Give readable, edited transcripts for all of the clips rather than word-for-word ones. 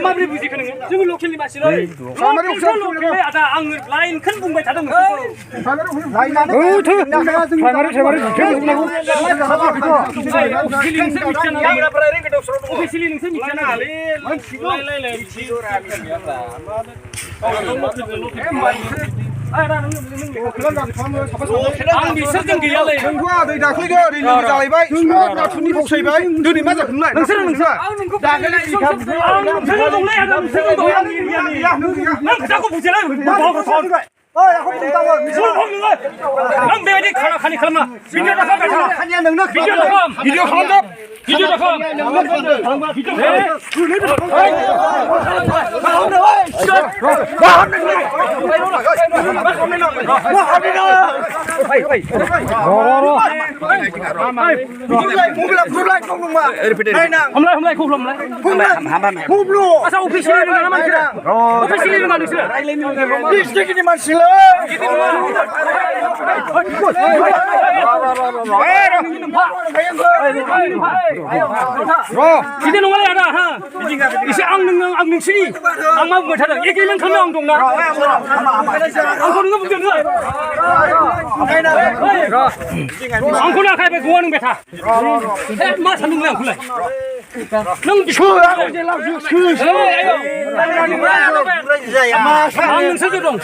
माबोरै बुजिखो नोङो जोङो लकेलनि मानसिलै आदा आं लाइनखौनो बुंबाय थादों अफिसियेलि नोंसोर मिथिया आं बिसोरजों गैयालै दै दाख्लैनो ओरै लोगो जालायबाय नाथुरनि फावसायबाय दिनै मा जाखो नोंलाय नोंसोरो दंलै आदा नोंसोरो दं नों खोथाखौ बुजियालै नों बेबायदि खानि खालामा video Kita nongol ada ha. Isi ang sini. Ang mau buat ada. Iki yang kami ang dong na. Ang kau nunggu bukan nggak? Ang kau nak kayak gua nung beta. Mas nung lang kulai. Nung biskuit. Ang nung saja dong.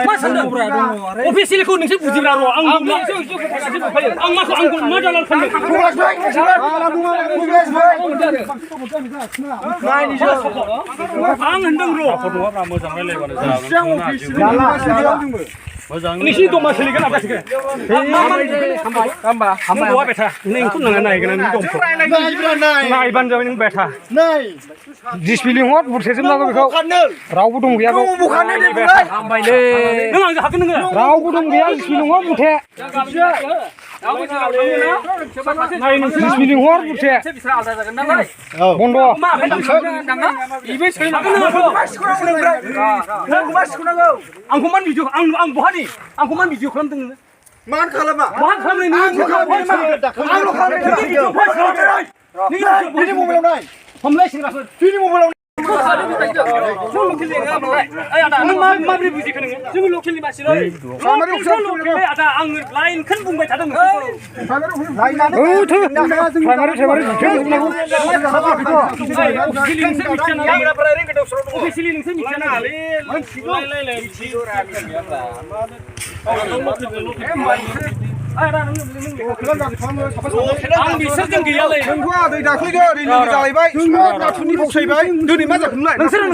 Mas nung. Ofisial kau nung sih puji beraro. Ang dong na. Ang mas ang kau mana jalan kan? Ang hendeng ro. Ini sih doma seli kan apa sih? Hamba. Dua beta. Ini pun nangan naik kan ini dom. Naik ban jauh ini beta. Dispilih ngot, bersih nak kau. Rau budung dia kau. Bukan ini bukan. Hamba ini. Nengang hakin nengang. Rau budung dia dispilih ngot bukan. Naik dispilih ngot bukan. Bondo. Angku man video, ang buhani, angku man video kelam teng. Man kalama. Man kelam ni. Ini mau belum naik. Pemulai sih rasa. Ini mau belum. माबोरै बुजिखो नोङो जोङो लकेलनि मानसिलै आदा आं लाइनखौनो बुंबाय थादों अफिसियेलि नोंसोर मिथिया आं बिसोरजों गैयालै दै दाख्लैनो ओरै लोगो जालायबाय नाथुरनि फावसायबाय दिनै मा जाखो नोंलाय नोंसोरो